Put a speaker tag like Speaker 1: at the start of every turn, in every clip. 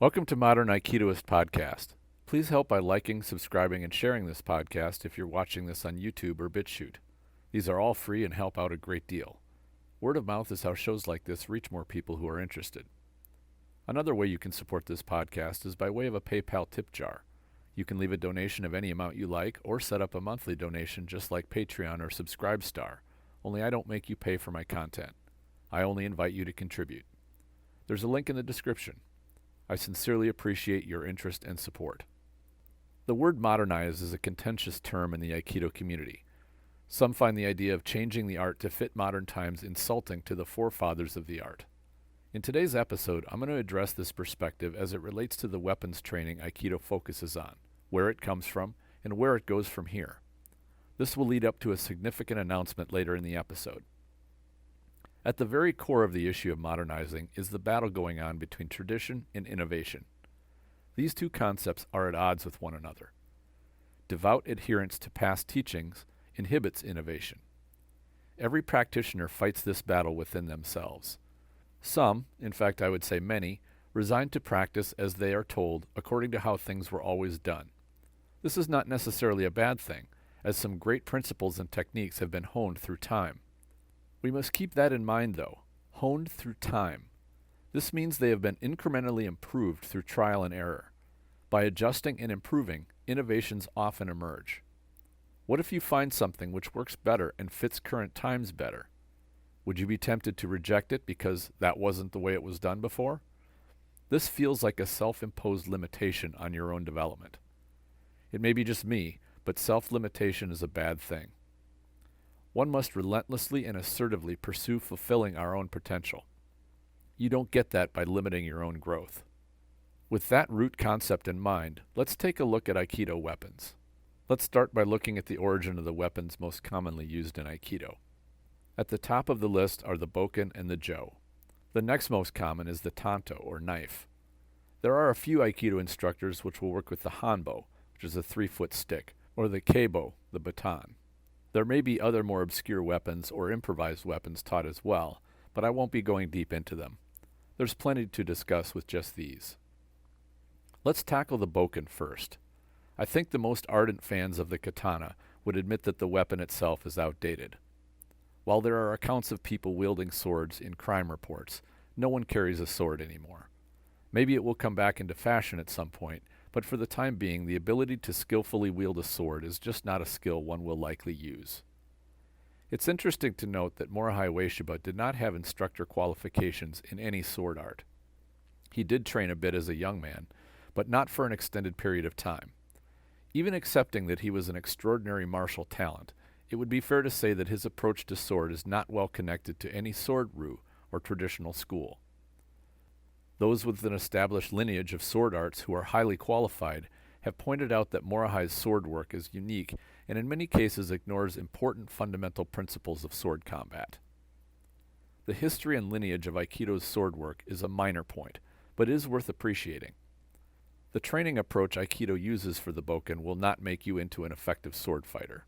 Speaker 1: Welcome to Modern Aikidoist Podcast. Please help by liking, subscribing, and sharing this podcast if you're watching this on YouTube or BitChute. These are all free and help out a great deal. Word of mouth is how shows like this reach more people who are interested. Another way you can support this podcast is by way of a PayPal tip jar. You can leave a donation of any amount you like or set up a monthly donation just like Patreon or Subscribestar, only I don't make you pay for my content. I only invite you to contribute. There's a link in the description. I sincerely appreciate your interest and support. The word modernize is a contentious term in the Aikido community. Some find the idea of changing the art to fit modern times insulting to the forefathers of the art. In today's episode, I'm going to address this perspective as it relates to the weapons training Aikido focuses on, where it comes from, and where it goes from here. This will lead up to a significant announcement later in the episode. At the very core of the issue of modernizing is the battle going on between tradition and innovation. These two concepts are at odds with one another. Devout adherence to past teachings inhibits innovation. Every practitioner fights this battle within themselves. Some, in fact I would say many, resign to practice as they are told according to how things were always done. This is not necessarily a bad thing, as some great principles and techniques have been honed through time. We must keep that in mind though, honed through time. This means they have been incrementally improved through trial and error. By adjusting and improving, innovations often emerge. What if you find something which works better and fits current times better? Would you be tempted to reject it because that wasn't the way it was done before? This feels like a self-imposed limitation on your own development. It may be just me, but self-limitation is a bad thing. One must relentlessly and assertively pursue fulfilling our own potential. You don't get that by limiting your own growth. With that root concept in mind, let's take a look at Aikido weapons. Let's start by looking at the origin of the weapons most commonly used in Aikido. At the top of the list are the bokken and the jo. The next most common is the tanto, or knife. There are a few Aikido instructors which will work with the hanbok, which is a 3-foot stick, or the keibo, the baton. There may be other more obscure weapons or improvised weapons taught as well, but I won't be going deep into them. There's plenty to discuss with just these. Let's tackle the bokken first. I think the most ardent fans of the katana would admit that the weapon itself is outdated. While there are accounts of people wielding swords in crime reports, no one carries a sword anymore. Maybe it will come back into fashion at some point, but for the time being, the ability to skillfully wield a sword is just not a skill one will likely use. It's interesting to note that Morihei Ueshiba did not have instructor qualifications in any sword art. He did train a bit as a young man, but not for an extended period of time. Even accepting that he was an extraordinary martial talent, it would be fair to say that his approach to sword is not well connected to any sword-ryu or traditional school. Those with an established lineage of sword arts who are highly qualified have pointed out that Morihei's sword work is unique and in many cases ignores important fundamental principles of sword combat. The history and lineage of Aikido's sword work is a minor point, but is worth appreciating. The training approach Aikido uses for the bokken will not make you into an effective sword fighter.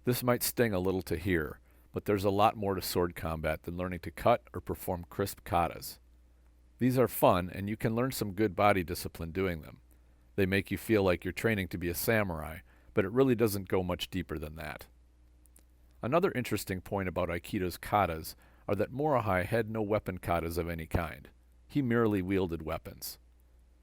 Speaker 1: This might sting a little to hear, but there's a lot more to sword combat than learning to cut or perform crisp katas. These are fun, and you can learn some good body discipline doing them. They make you feel like you're training to be a samurai, but it really doesn't go much deeper than that. Another interesting point about Aikido's katas are that Morihei had no weapon katas of any kind. He merely wielded weapons.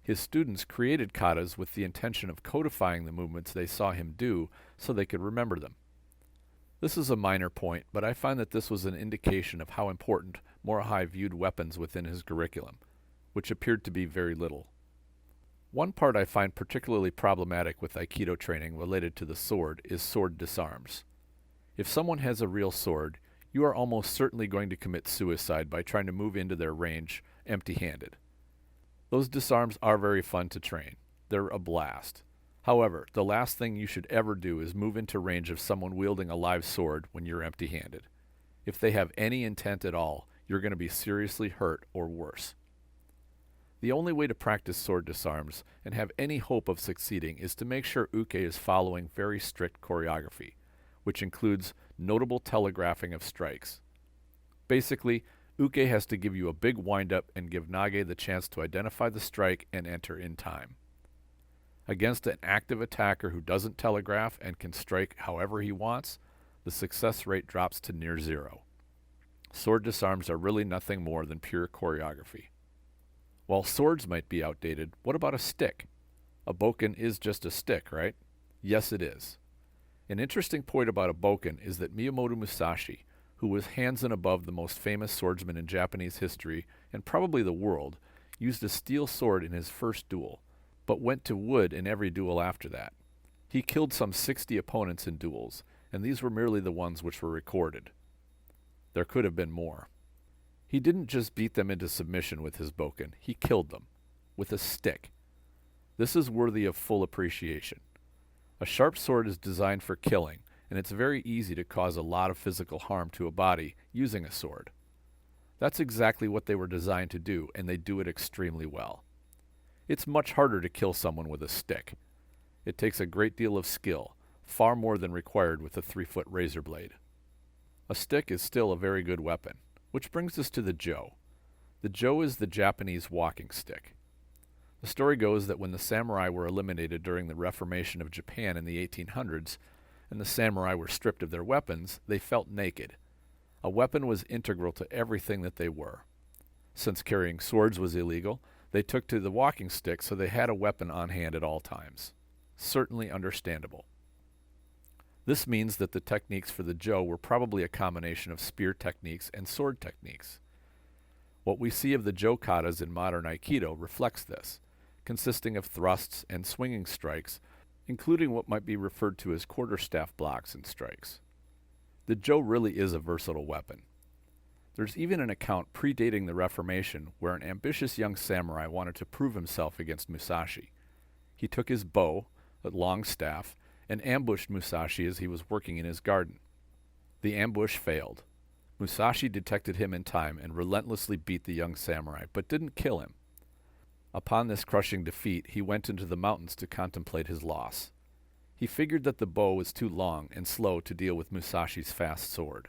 Speaker 1: His students created katas with the intention of codifying the movements they saw him do so they could remember them. This is a minor point, but I find that this was an indication of how important Morihei viewed weapons within his curriculum, which appeared to be very little. One part I find particularly problematic with Aikido training related to the sword is sword disarms. If someone has a real sword, you are almost certainly going to commit suicide by trying to move into their range empty-handed. Those disarms are very fun to train. They're a blast. However, the last thing you should ever do is move into range of someone wielding a live sword when you're empty-handed. If they have any intent at all, you're going to be seriously hurt or worse. The only way to practice sword disarms and have any hope of succeeding is to make sure uke is following very strict choreography, which includes notable telegraphing of strikes. Basically, Uke has to give you a big wind-up and give Nage the chance to identify the strike and enter in time. Against an active attacker who doesn't telegraph and can strike however he wants, the success rate drops to near zero. Sword disarms are really nothing more than pure choreography. While swords might be outdated, what about a stick? A bokken is just a stick, right? Yes, it is. An interesting point about a bokken is that Miyamoto Musashi, who was hands and above the most famous swordsman in Japanese history, and probably the world, used a steel sword in his first duel, but went to wood in every duel after that. He killed some 60 opponents in duels, and these were merely the ones which were recorded. There could have been more. He didn't just beat them into submission with his bokken, he killed them. With a stick. This is worthy of full appreciation. A sharp sword is designed for killing, and it's very easy to cause a lot of physical harm to a body using a sword. That's exactly what they were designed to do, and they do it extremely well. It's much harder to kill someone with a stick. It takes a great deal of skill, far more than required with a 3-foot razor blade. A stick is still a very good weapon, which brings us to the jo. The jo is the Japanese walking stick. The story goes that when the samurai were eliminated during the Reformation of Japan in the 1800s, and the samurai were stripped of their weapons, they felt naked. A weapon was integral to everything that they were. Since carrying swords was illegal, they took to the walking stick, so they had a weapon on hand at all times. Certainly understandable. This means that the techniques for the jo were probably a combination of spear techniques and sword techniques. What we see of the jo katas in modern Aikido reflects this, consisting of thrusts and swinging strikes, including what might be referred to as quarterstaff blocks and strikes. The jo really is a versatile weapon. There's even an account predating the Reformation where an ambitious young samurai wanted to prove himself against Musashi. He took his bow, a long staff, and ambushed Musashi as he was working in his garden. The ambush failed. Musashi detected him in time and relentlessly beat the young samurai, but didn't kill him. Upon this crushing defeat, he went into the mountains to contemplate his loss. He figured that the bow was too long and slow to deal with Musashi's fast sword.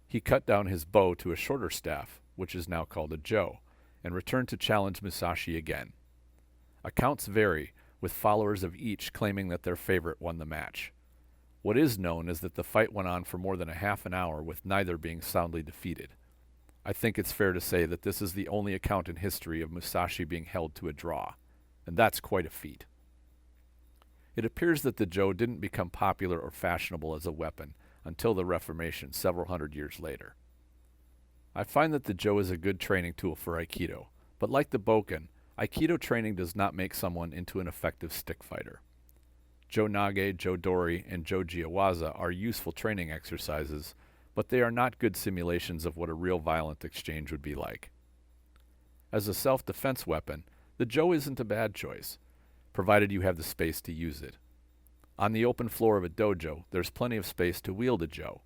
Speaker 1: He cut down his bow to a shorter staff, which is now called a jo, and returned to challenge Musashi again. Accounts vary, with followers of each claiming that their favorite won the match. What is known is that the fight went on for more than a half an hour with neither being soundly defeated. I think it's fair to say that this is the only account in history of Musashi being held to a draw, and that's quite a feat. It appears that the jo didn't become popular or fashionable as a weapon until the Reformation several hundred years later. I find that the jo is a good training tool for Aikido, but like the bokken, Aikido training does not make someone into an effective stick fighter. Jo nage, jo dori, and jo jiawaza are useful training exercises, but they are not good simulations of what a real violent exchange would be like. As a self-defense weapon, the jo isn't a bad choice, provided you have the space to use it. On the open floor of a dojo, there's plenty of space to wield a jo.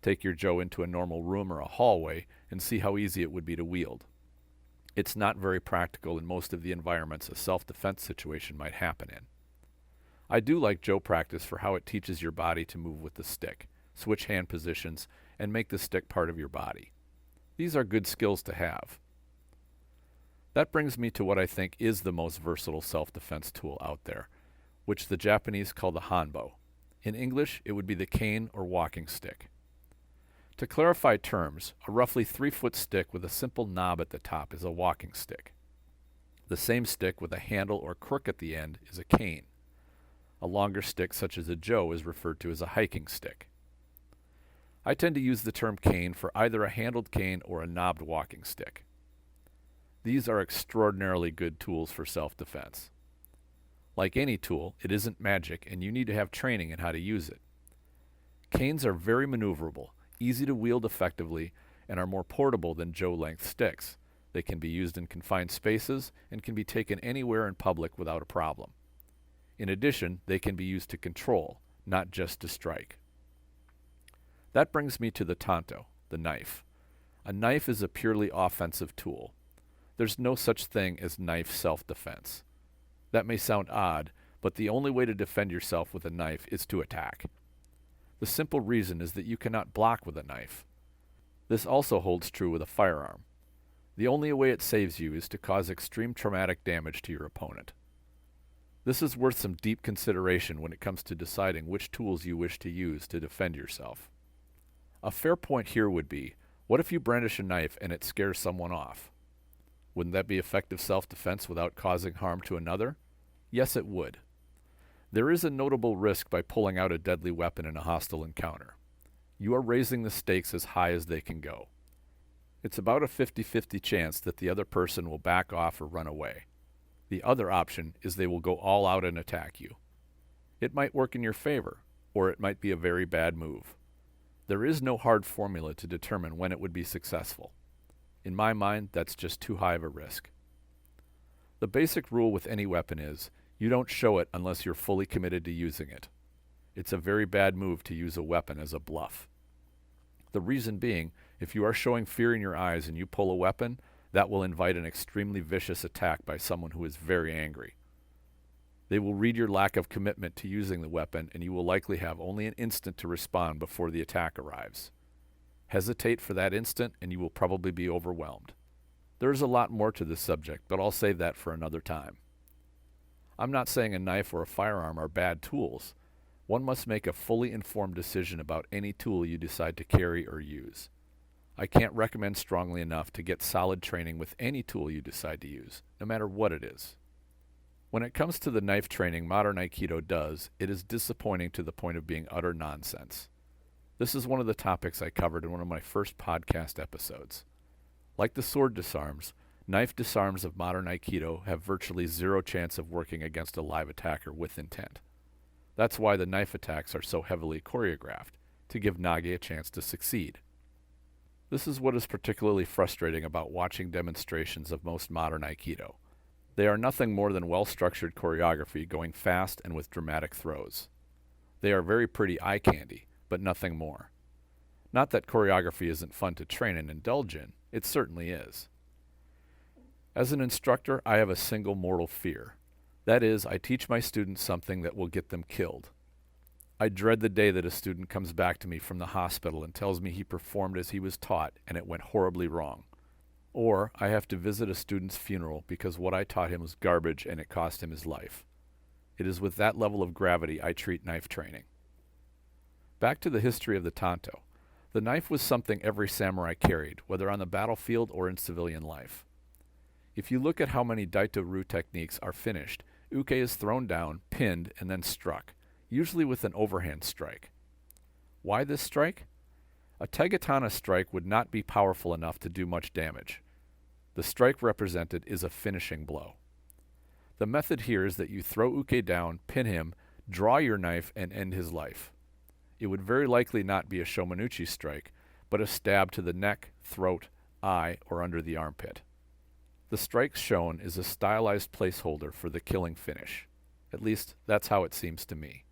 Speaker 1: Take your jo into a normal room or a hallway and see how easy it would be to wield. It's not very practical in most of the environments a self-defense situation might happen in. I do like jo practice for how it teaches your body to move with the stick, switch hand positions, and make the stick part of your body. These are good skills to have. That brings me to what I think is the most versatile self-defense tool out there, which the Japanese call the Hanbok. In English, it would be the cane or walking stick. To clarify terms, a roughly 3-foot stick with a simple knob at the top is a walking stick. The same stick with a handle or crook at the end is a cane. A longer stick such as a jo is referred to as a hiking stick. I tend to use the term cane for either a handled cane or a knobbed walking stick. These are extraordinarily good tools for self-defense. Like any tool, it isn't magic, and you need to have training in how to use it. Canes are very maneuverable, easy to wield effectively, and are more portable than jo-length sticks. They can be used in confined spaces and can be taken anywhere in public without a problem. In addition, they can be used to control, not just to strike. That brings me to the tanto, the knife. A knife is a purely offensive tool. There's no such thing as knife self-defense. That may sound odd, but the only way to defend yourself with a knife is to attack. The simple reason is that you cannot block with a knife. This also holds true with a firearm. The only way it saves you is to cause extreme traumatic damage to your opponent. This is worth some deep consideration when it comes to deciding which tools you wish to use to defend yourself. A fair point here would be, what if you brandish a knife and it scares someone off? Wouldn't that be effective self-defense without causing harm to another? Yes, it would. There is a notable risk by pulling out a deadly weapon in a hostile encounter. You are raising the stakes as high as they can go. It's about a 50-50 chance that the other person will back off or run away. The other option is they will go all out and attack you. It might work in your favor, or it might be a very bad move. There is no hard formula to determine when it would be successful. In my mind, that's just too high of a risk. The basic rule with any weapon is, you don't show it unless you're fully committed to using it. It's a very bad move to use a weapon as a bluff. The reason being, if you are showing fear in your eyes and you pull a weapon, that will invite an extremely vicious attack by someone who is very angry. They will read your lack of commitment to using the weapon, and you will likely have only an instant to respond before the attack arrives. Hesitate for that instant, and you will probably be overwhelmed. There is a lot more to this subject, but I'll save that for another time. I'm not saying a knife or a firearm are bad tools. One must make a fully informed decision about any tool you decide to carry or use. I can't recommend strongly enough to get solid training with any tool you decide to use, no matter what it is. When it comes to the knife training modern Aikido does, it is disappointing to the point of being utter nonsense. This is one of the topics I covered in one of my first podcast episodes. Like the sword disarms, knife disarms of modern Aikido have virtually zero chance of working against a live attacker with intent. That's why the knife attacks are so heavily choreographed, to give Nage a chance to succeed. This is what is particularly frustrating about watching demonstrations of most modern Aikido. They are nothing more than well-structured choreography going fast and with dramatic throws. They are very pretty eye candy, but nothing more. Not that choreography isn't fun to train and indulge in, it certainly is. As an instructor, I have a single mortal fear. That is, I teach my students something that will get them killed. I dread the day that a student comes back to me from the hospital and tells me he performed as he was taught and it went horribly wrong. Or I have to visit a student's funeral because what I taught him was garbage and it cost him his life. It is with that level of gravity I treat knife training. Back to the history of the tanto. The knife was something every samurai carried, whether on the battlefield or in civilian life. If you look at how many daito-ru techniques are finished, uke is thrown down, pinned, and then struck, usually with an overhand strike. Why this strike? A tegatana strike would not be powerful enough to do much damage. The strike represented is a finishing blow. The method here is that you throw uke down, pin him, draw your knife, and end his life. It would very likely not be a shomanuchi strike, but a stab to the neck, throat, eye, or under the armpit. The strike shown is a stylized placeholder for the killing finish. At least, that's how it seems to me.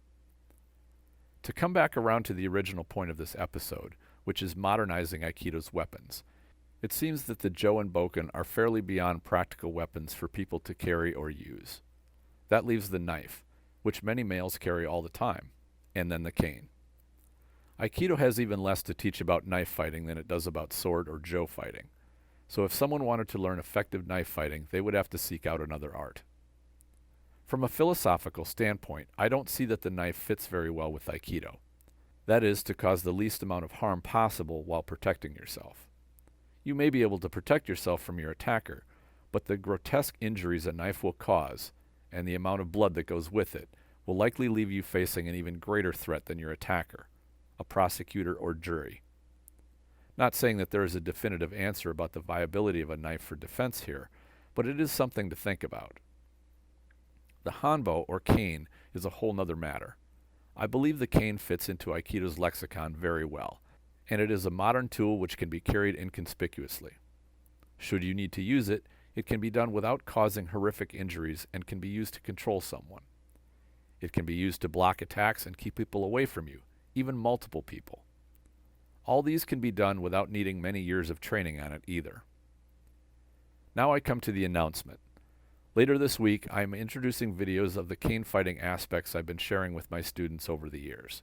Speaker 1: To come back around to the original point of this episode, which is modernizing Aikido's weapons, it seems that the Jo and Bokken are fairly beyond practical weapons for people to carry or use. That leaves the knife, which many males carry all the time, and then the cane. Aikido has even less to teach about knife fighting than it does about sword or Jo fighting. So if someone wanted to learn effective knife fighting, they would have to seek out another art. From a philosophical standpoint, I don't see that the knife fits very well with Aikido. That is, to cause the least amount of harm possible while protecting yourself. You may be able to protect yourself from your attacker, but the grotesque injuries a knife will cause, and the amount of blood that goes with it, will likely leave you facing an even greater threat than your attacker, a prosecutor or jury. Not saying that there is a definitive answer about the viability of a knife for defense here, but it is something to think about. The hanbo, or cane, is a whole nother matter. I believe the cane fits into Aikido's lexicon very well, and it is a modern tool which can be carried inconspicuously. Should you need to use it, it can be done without causing horrific injuries and can be used to control someone. It can be used to block attacks and keep people away from you, even multiple people. All these can be done without needing many years of training on it either. Now I come to the announcement. Later this week, I am introducing videos of the cane fighting aspects I've been sharing with my students over the years.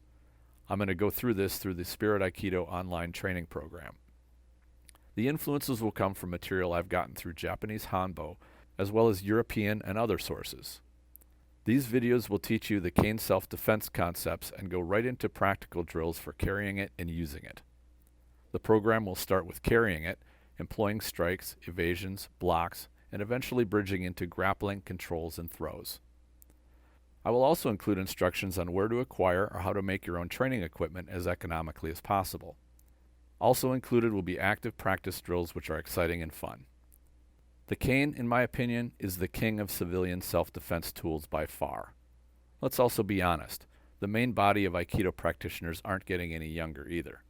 Speaker 1: I'm going to go through this through the Spirit Aikido Online training program. The influences will come from material I've gotten through Japanese Hanbok, as well as European and other sources. These videos will teach you the cane self-defense concepts and go right into practical drills for carrying it and using it. The program will start with carrying it, employing strikes, evasions, blocks, and eventually bridging into grappling, controls, and throws. I will also include instructions on where to acquire or how to make your own training equipment as economically as possible. Also included will be active practice drills which are exciting and fun. The cane, in my opinion, is the king of civilian self-defense tools by far. Let's also be honest, the main body of Aikido practitioners aren't getting any younger either.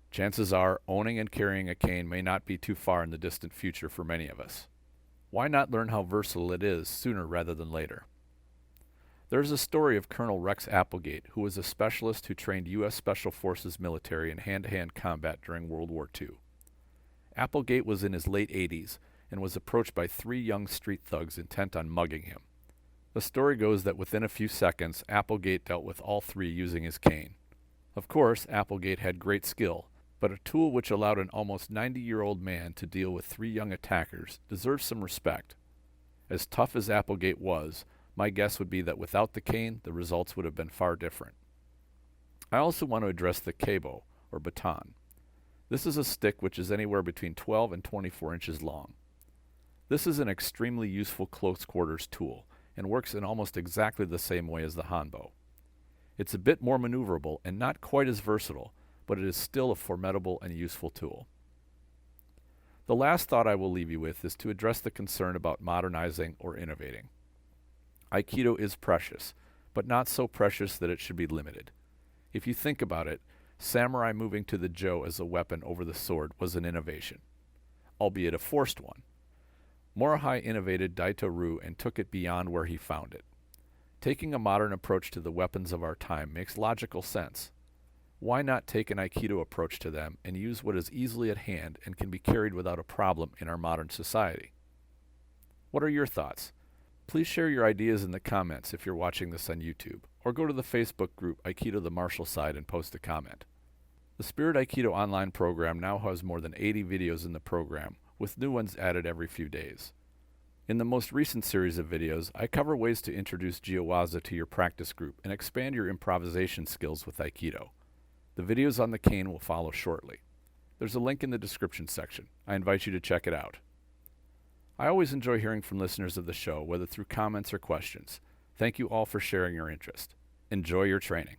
Speaker 1: Chances are, owning and carrying a cane may not be too far in the distant future for many of us. Why not learn how versatile it is sooner rather than later? There's a story of Colonel Rex Applegate, who was a specialist who trained U.S. Special Forces military in hand-to-hand combat during World War II. Applegate was in his late 80s and was approached by 3 young street thugs intent on mugging him. The story goes that within a few seconds, Applegate dealt with all 3 using his cane. Of course, Applegate had great skill, but a tool which allowed an almost 90-year-old man to deal with 3 young attackers deserves some respect. As tough as Applegate was, my guess would be that without the cane, the results would have been far different. I also want to address the keibo, or baton. This is a stick which is anywhere between 12 and 24 inches long. This is an extremely useful close quarters tool, and works in almost exactly the same way as the Hanbok. It's a bit more maneuverable and not quite as versatile, but it is still a formidable and useful tool. The last thought I will leave you with is to address the concern about modernizing or innovating. Aikido is precious, but not so precious that it should be limited. If you think about it, samurai moving to the jo as a weapon over the sword was an innovation, albeit a forced one. Morihei innovated Daito-ryu and took it beyond where he found it. Taking a modern approach to the weapons of our time makes logical sense. Why not take an Aikido approach to them and use what is easily at hand and can be carried without a problem in our modern society? What are your thoughts? Please share your ideas in the comments if you're watching this on YouTube, or go to the Facebook group Aikido the Martial Side and post a comment. The Spirit Aikido Online program now has more than 80 videos in the program, with new ones added every few days. In the most recent series of videos, I cover ways to introduce Jiawaza to your practice group and expand your improvisation skills with Aikido. The videos on the cane will follow shortly. There's a link in the description section. I invite you to check it out. I always enjoy hearing from listeners of the show, whether through comments or questions. Thank you all for sharing your interest. Enjoy your training.